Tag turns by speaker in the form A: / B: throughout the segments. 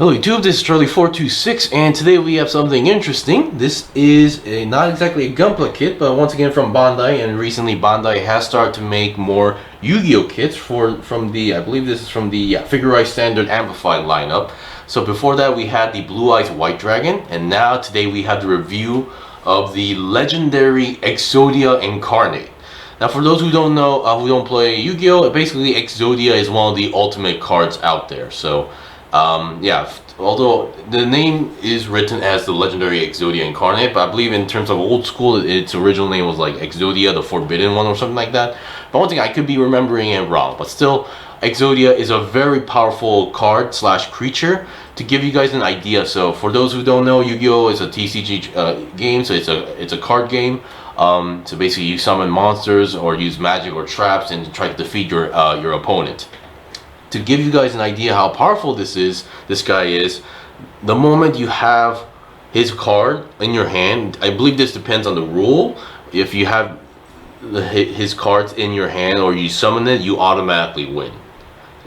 A: Hello YouTube, this is Charlie426 and today we have something interesting. This is not exactly a Gunpla kit, but once again from Bandai, and recently Bandai has started to make more Yu-Gi-Oh kits from the, I believe this is from the Figure Eye Standard Amplified lineup. So before that we had the Blue Eyes White Dragon, and now today we have the review of the legendary Exodia Incarnate. Now for those who don't know, who don't play Yu-Gi-Oh, basically Exodia is one of the ultimate cards out there. So yeah, although the name is written as the legendary Exodia Incarnate, but I believe in terms of old school, its original name was like Exodia, the Forbidden One or something like that. But one thing, I could be remembering it wrong, but still, Exodia is a very powerful card slash creature. To give you guys an idea, so for those who don't know, Yu-Gi-Oh is a TCG game, so it's a card game. So basically you summon monsters or use magic or traps and try to defeat your opponent. To give you guys an idea how powerful this guy is, the moment you have his card in your hand, I believe this depends on the rule. If you have his cards in your hand or you summon it, you automatically win.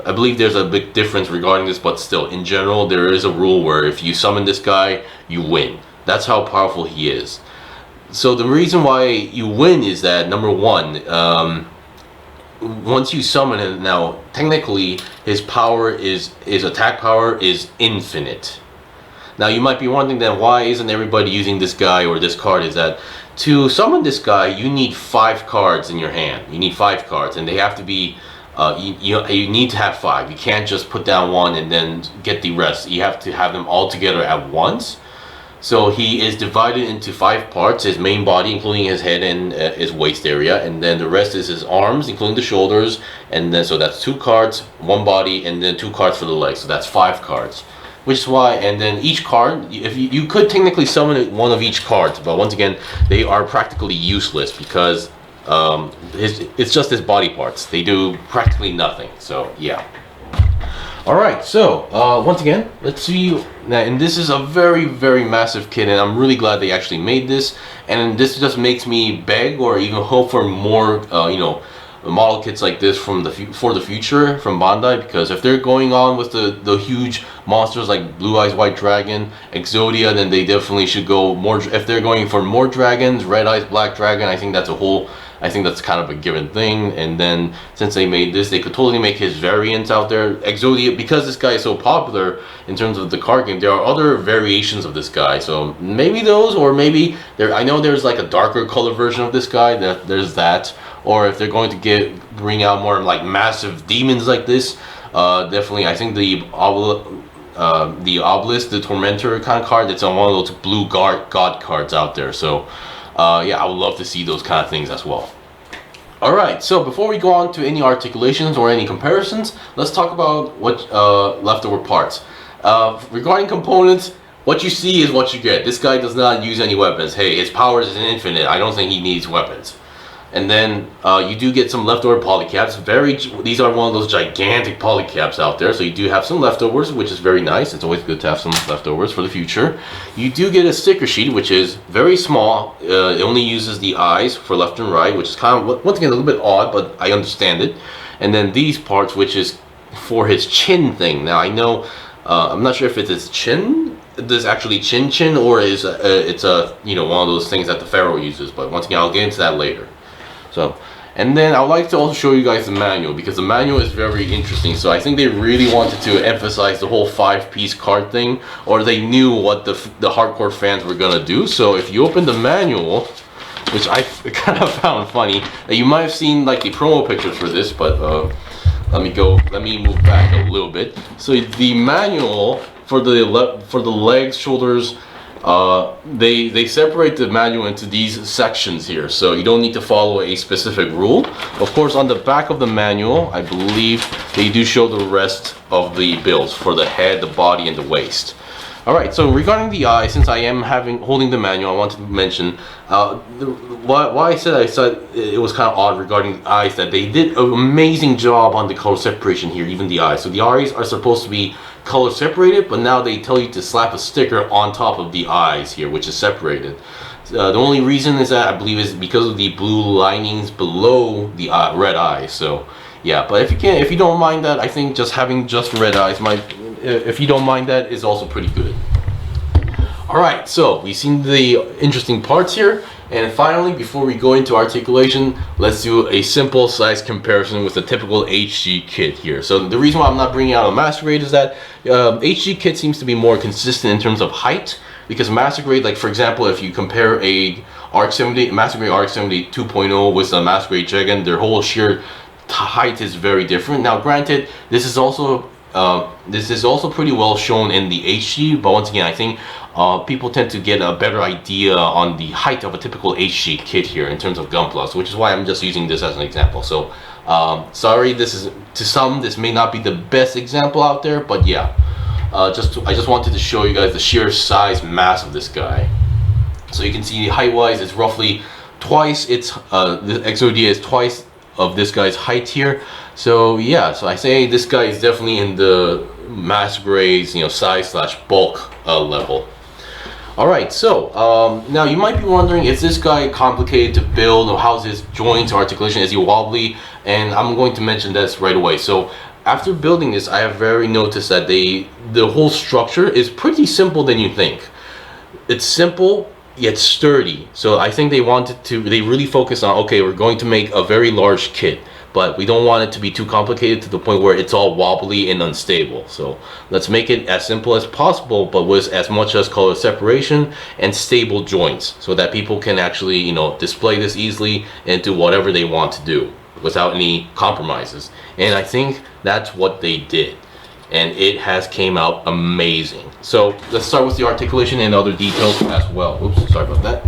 A: I believe there's a big difference regarding this, but still, in general, there is a rule where if you summon this guy, you win. That's how powerful he is. So the reason why you win is that, number one, once you summon him, now technically his power his attack power is infinite. Now you might be wondering then, why isn't everybody using this guy or this card? Is that to summon this guy you need 5 cards in your hand. You need 5 cards, and they have to be you need to have 5. You can't just put down one and then get the rest. You have to have them all together at once. So he is divided into 5 parts: his main body, including his head and his waist area, and then the rest is his arms, including the shoulders, and then so that's 2 cards, 1 body, and then 2 cards for the legs. So that's 5 cards. Which is why, and then each card, if you could technically summon one of each card, but once again, they are practically useless because it's just his body parts. They do practically nothing. So yeah. Alright, so once again, let's see now, and this is a very massive kit, and I'm really glad they actually made this, and this just makes me beg or even hope for more you know, model kits like this for the future from Bandai, because if they're going on with the huge monsters like Blue Eyes White Dragon, Exodia, then they definitely should go more. If they're going for more dragons, Red Eyes Black Dragon, I think that's kind of a given thing. And then since they made this, they could totally make his variants out there. Exodia, because this guy is so popular in terms of the card game, there are other variations of this guy. So maybe those, or maybe I know there's like a darker color version of this guy. There's that. Or if they're going to bring out more like massive demons like this, definitely I think the Obelisk, the Tormentor kind of card, it's on one of those blue god cards out there. So yeah, I would love to see those kind of things as well. Alright, so before we go on to any articulations or any comparisons, let's talk about what leftover parts. Regarding components, what you see is what you get. This guy does not use any weapons. Hey, his power is infinite. I don't think he needs weapons. And then you do get some leftover polycaps. These are one of those gigantic polycaps out there, so you do have some leftovers, which is very nice. It's always good to have some leftovers for the future. You do get a sticker sheet, which is very small. It only uses the eyes for left and right, which is kind of, once again, a little bit odd, but I understand it. And then these parts, which is for his chin thing. Now I know, I'm not sure if it's his chin. This actually chin, or is it's a, you know, one of those things that the Pharaoh uses. But once again, I'll get into that later. So, and then I would like to also show you guys the manual, because the manual is very interesting. So I think they really wanted to emphasize the whole 5-piece card thing, or they knew what the hardcore fans were gonna do. So if you open the manual, which I kind of found funny, you might have seen like the promo pictures for this, but let me move back a little bit. So the manual for the legs, shoulders, they separate the manual into these sections here, so you don't need to follow a specific rule. Of course, on the back of the manual, I believe they do show the rest of the builds for the head, the body, and the waist. Alright, so regarding the eye, since I am holding the manual, I wanted to mention why I said it was kind of odd regarding the eyes, that they did an amazing job on the color separation here, even the eyes. So the eyes are supposed to be color separated, but now they tell you to slap a sticker on top of the eyes here, which is separated. The only reason is that I believe is because of the blue linings below the red eyes. So yeah, but if you don't mind that, I think just having red eyes if you don't mind, that is also pretty good. Alright, so we've seen the interesting parts here, and finally, before we go into articulation, let's do a simple size comparison with the typical HG kit here. So the reason why I'm not bringing out a Master Grade is that HG kit seems to be more consistent in terms of height, because Master Grade, like for example, if you compare a Master Grade RX 70 2.0 with a Master Grade Dragon, their whole sheer height is very different. Now granted, this is also pretty well shown in the HG, but once again, I think people tend to get a better idea on the height of a typical HG kit here in terms of Gunpla, which is why I'm just using this as an example. So sorry, to some this may not be the best example out there, but yeah, I just wanted to show you guys the sheer size mass of this guy. So you can see height wise, it's roughly twice the Exodia is twice of this guy's height here. So yeah, so I say this guy is definitely in the Master Grade's size / bulk level. Alright, so now you might be wondering, is this guy complicated to build, or how's his joints or articulation, is he wobbly? And I'm going to mention this right away. So after building this, I have noticed that the whole structure is pretty simple than you think. It's simple yet sturdy. So I think they really focused on, okay, we're going to make a very large kit, but we don't want it to be too complicated to the point where it's all wobbly and unstable. So let's make it as simple as possible, but with as much as color separation and stable joints, so that people can actually display this easily and do whatever they want to do without any compromises. And I think that's what they did, and it has came out amazing. So let's start with the articulation and other details as well. Oops, sorry about that.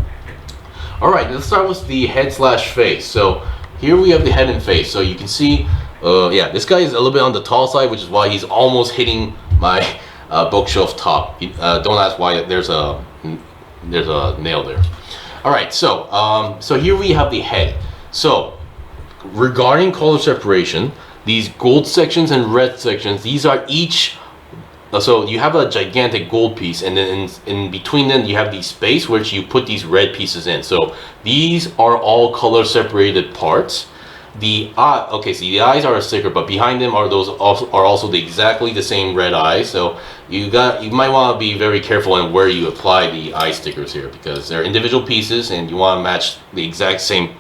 A: Alright, let's start with the head / face. So here we have the head and face. So you can see, yeah, this guy is a little bit on the tall side, which is why he's almost hitting my bookshelf top. Don't ask why. There's a nail there. Alright, so here we have the head. So regarding color separation, these gold sections and red sections, these are each, so you have a gigantic gold piece, and then in between them you have the space which you put these red pieces in. So these are all color separated parts. The eye, okay, so the eyes are a sticker, but behind them are also exactly the same red eyes. So you might want to be very careful on where you apply the eye stickers here, because they're individual pieces and you want to match the exact same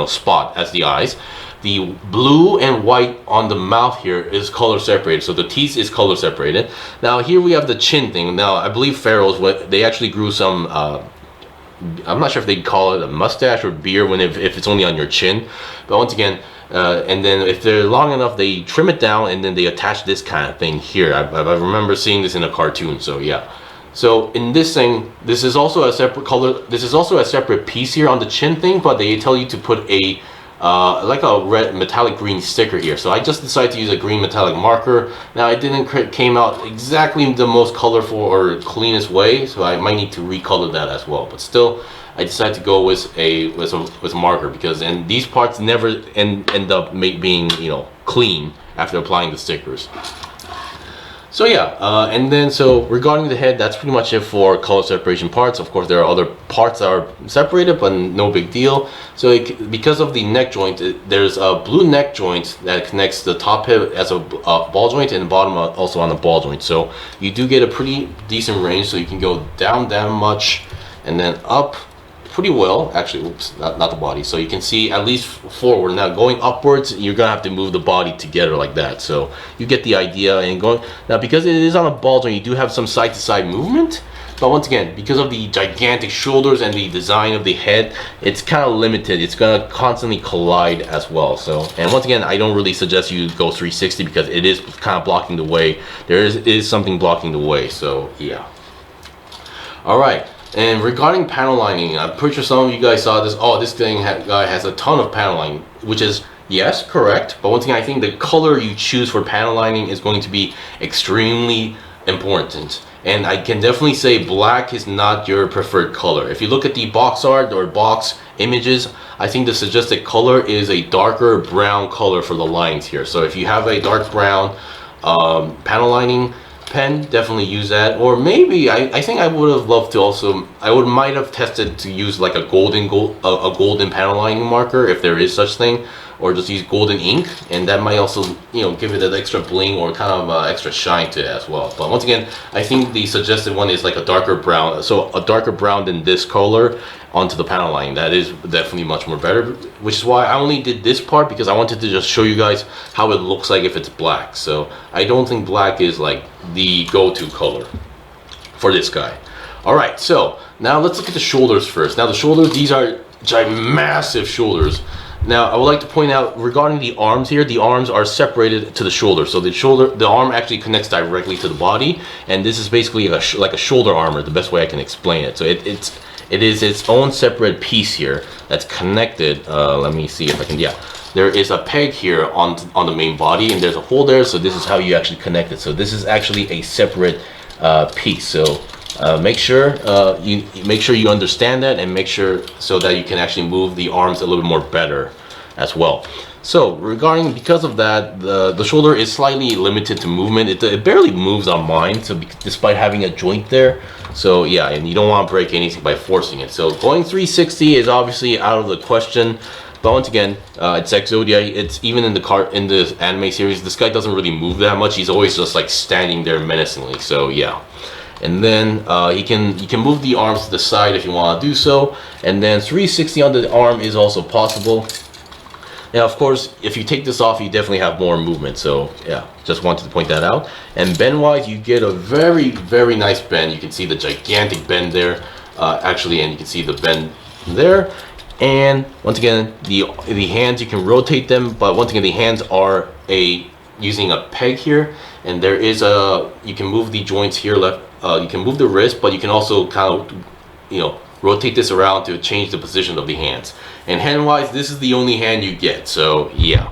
A: spot as the eyes. The blue and white on the mouth here is color separated, so the teeth is color separated. Now here we have the chin thing. Now I believe pharaohs, they actually grew some, I'm not sure if they call it a mustache or beard if it's only on your chin, but once again, and then if they're long enough, they trim it down and then they attach this kind of thing here. I remember seeing this in a cartoon, so yeah. So in this thing, this is also a separate color, this is also a separate piece here on the chin thing, but they tell you to put a like a red metallic green sticker here. So I just decided to use a green metallic marker. Now it didn't came out exactly the most colorful or cleanest way, so I might need to recolor that as well. But still, I decided to go with a marker, because these parts never end up being clean after applying the stickers. So yeah, and then so regarding the head, that's pretty much it for color separation parts. Of course, there are other parts that are separated, but no big deal. So because of the neck joint, there's a blue neck joint that connects the top hip as a ball joint, and the bottom also on a ball joint. So you do get a pretty decent range, so you can go down that much and then up pretty well. Actually, oops, not the body. So you can see at least forward. Now going upwards, you're gonna have to move the body together like that. So you get the idea. And going now, because it is on a ball joint, you do have some side to side movement. But once again, because of the gigantic shoulders and the design of the head, it's kind of limited. It's gonna constantly collide as well. So, and once again, I don't really suggest you go 360, because it is kind of blocking the way. There is something blocking the way. So yeah. All right. And regarding panel lining, I'm pretty sure some of you guys saw this. Oh, this guy has a ton of panel lining, which is, yes, correct. But once again, I think the color you choose for panel lining is going to be extremely important. And I can definitely say black is not your preferred color. If you look at the box art or box images, I think the suggested color is a darker brown color for the lines here. So if you have a dark brown panel lining pen, definitely use that. Or maybe I think I would have loved to also, might have tested to use like a golden panel lining marker, if there is such thing. or just use golden ink, and that might also, you know, give it an extra bling or kind of extra shine to it as well. But once again, I think the suggested one is like a darker brown, so a darker brown than this color onto the panel line. That is definitely much more better, which is why I only did this part, because I wanted to just show you guys how it looks like if it's black. So I don't think black is like the go-to color for this guy. All right, so now let's look at the shoulders first. Now the shoulders, these are massive shoulders. Now I would like to point out regarding the arms here, the arms are separated to the shoulder. So the arm actually connects directly to the body, and this is basically like a shoulder armor, the best way I can explain it. So it is its own separate piece here that's connected. Let me see if I can, yeah. There is a peg here on the main body, and there's a hole there, so this is how you actually connect it. So this is actually a separate piece. So make sure you understand that, and make sure so that you can actually move the arms a little bit more better as well. So regarding, because of that, the shoulder is slightly limited to movement. It barely moves on mine, so despite having a joint there. So yeah, and you don't want to break anything by forcing it. So going 360 is obviously out of the question. But once again, it's Exodia. It's even in the anime series, this guy doesn't really move that much. He's always just like standing there menacingly. So yeah. And then he can move the arms to the side if you want to do so. And then 360 on the arm is also possible. Now, of course, if you take this off, you definitely have more movement. So yeah, just wanted to point that out. And bend-wise, you get a very, very nice bend. You can see the gigantic bend there, actually, and you can see the bend there. And once again, the hands, you can rotate them, but once again, the hands are using a peg here, and there is you can move the joints here left. You can move the wrist, but you can also kind of, you know, rotate this around to change the position of the hands. And hand-wise, this is the only hand you get, so yeah.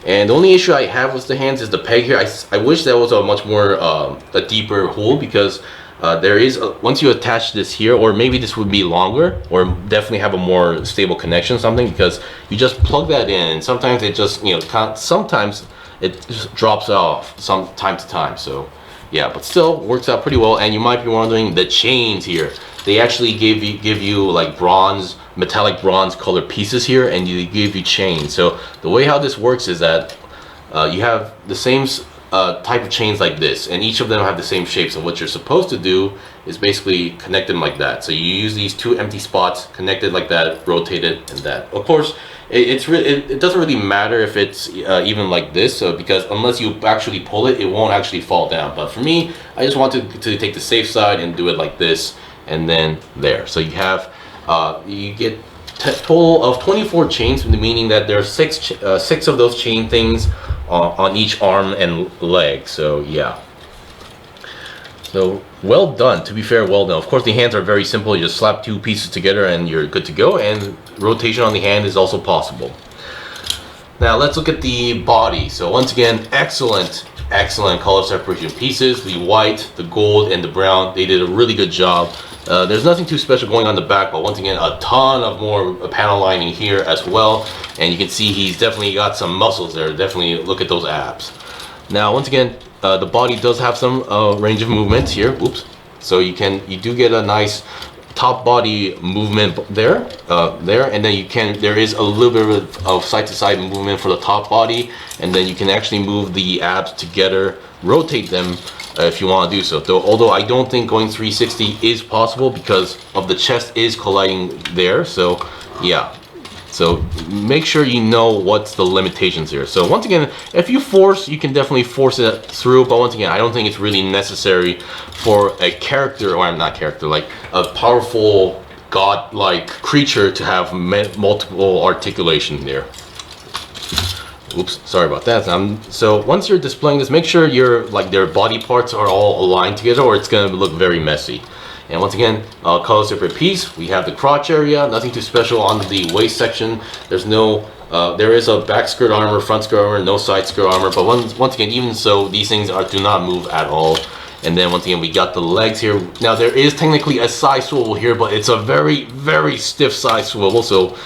A: And the only issue I have with the hands is the peg here. I wish that was a much more, a deeper hole, because there is, once you attach this here, or maybe this would be longer, or definitely have a more stable connection, something, because you just plug that in, and sometimes it just, you know, sometimes it just drops off time to time. So yeah, but still works out pretty well. And you might be wondering, the chains here, they actually give you like bronze, metallic bronze colored pieces here, and they give you chains. So the way how this works is that you have the same type of chains like this, and each of them have the same shape. So what you're supposed to do is basically connect them like that. So you use these two empty spots, connected like that, rotated, and that. Of course, it doesn't really matter if it's even like this, because unless you actually pull it, it won't actually fall down. But for me, I just wanted to take the safe side and do it like this, and then there. So you have you get total of 24 chains, meaning that there are six of those chain things on each arm and leg. So yeah. So well done, to be fair, well done. Of course, the hands are very simple. You just slap two pieces together and you're good to go, and rotation on the hand is also possible. Now let's look at the body. So once again, excellent color separation pieces. The white, the gold, and the brown, they did a really good job. There's nothing too special going on the back, but once again, a ton of more panel lining here as well. And you can see he's definitely got some muscles there. Definitely look at those abs. Now, once again, the body does have some range of movements here. Oops. So you do get a nice top body movement there, and then there is a little bit of side to side movement for the top body, and then you can actually move the abs together, rotate them if you want to do so. Although I don't think going 360 is possible because of the chest is colliding there. So yeah. So make sure you know what's the limitations here. So once again, if you force, you can definitely force it through. But once again, I don't think it's really necessary for a character, or not character, like a powerful god-like creature to have multiple articulation there. Oops, sorry about that. So once you're displaying this, make sure their body parts are all aligned together, or it's going to look very messy. And once again, color separate piece. We have the crotch area, nothing too special on the waist section. There's no, there is a back skirt armor, front skirt armor, no side skirt armor. But once again, even so, these things do not move at all. And then once again, we got the legs here. Now there is technically a side swivel here, but it's a very, very stiff side swivel. So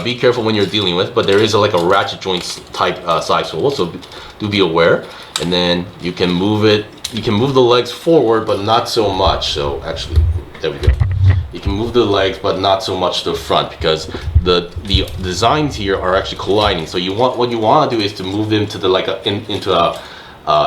A: be careful when you're dealing with. But there is like a ratchet joint type side swivel, so do be aware. And then you can move it. You can move the legs forward, but not so much. So actually, there we go. You can move the legs, but not so much the front, because the designs here are actually colliding. So what you want to do is to move them to the into a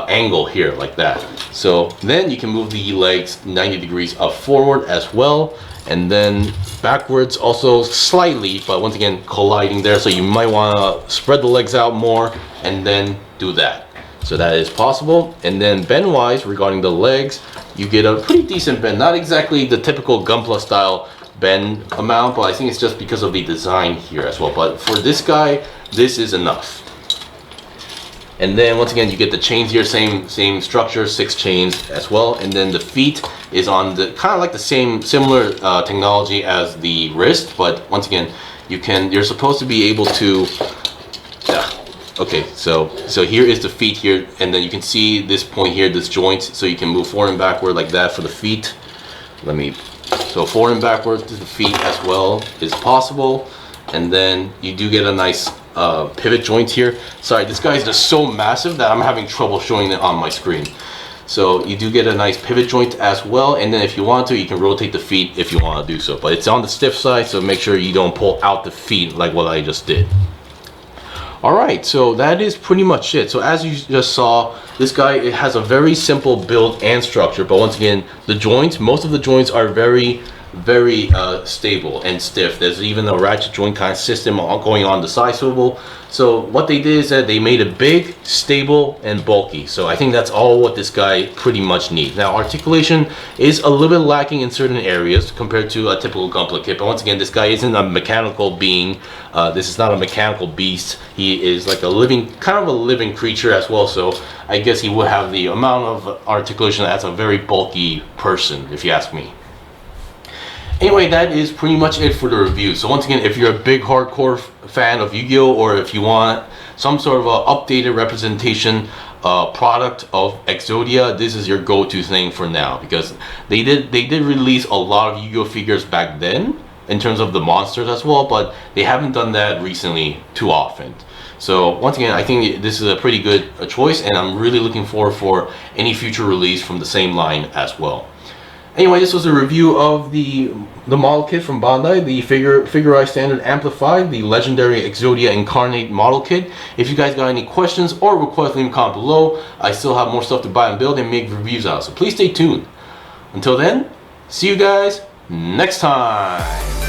A: angle here like that. So then you can move the legs 90 degrees up forward as well, and then backwards also slightly, but once again colliding there. So you might want to spread the legs out more and then do that. So that is possible. And then bend wise, regarding the legs, you get a pretty decent bend. Not exactly the typical Gunpla style bend amount, but I think it's just because of the design here as well. But for this guy, this is enough. And then once again, you get the chains here, same structure, 6 chains as well. And then the feet is on the kind of like the similar technology as the wrist, but once again, you're supposed to be able to. Okay, so here is the feet here, and then you can see this point here, this joint, so you can move forward and backward like that for the feet. So forward and backwards to the feet as well is possible, and then you do get a nice pivot joint here. Sorry, this guy is just so massive that I'm having trouble showing it on my screen. So you do get a nice pivot joint as well, and then if you want to, you can rotate the feet if you want to do so. But it's on the stiff side, so make sure you don't pull out the feet like what I just did. Alright, so that is pretty much it. So as you just saw, this guy, it has a very simple build and structure, but once again, the joints, most of the joints are very stable and stiff. There's even a ratchet joint kind of system going on the side swivel. So what they did is that they made it big, stable, and bulky. So I think that's all what this guy pretty much needs. Now articulation is a little bit lacking in certain areas compared to a typical Gunpla kit, but once again, this guy isn't a mechanical being. This is not a mechanical beast. He is like kind of a living creature as well. So I guess he would have the amount of articulation as a very bulky person, if you ask me. Anyway, that is pretty much it for the review. So once again, if you're a big hardcore fan of Yu-Gi-Oh, or if you want some sort of a updated representation product of Exodia, this is your go-to thing for now, because they did release a lot of Yu-Gi-Oh figures back then in terms of the monsters as well, but they haven't done that recently too often. So once again, I think this is a pretty good choice, and I'm really looking forward for any future release from the same line as well. Anyway, this was a review of the model kit from Bandai, the Figurized Standard Amplified, the legendary Exodia Incarnate model kit. If you guys got any questions or requests, leave a comment below. I still have more stuff to buy and build and make reviews out, so please stay tuned. Until then, see you guys next time.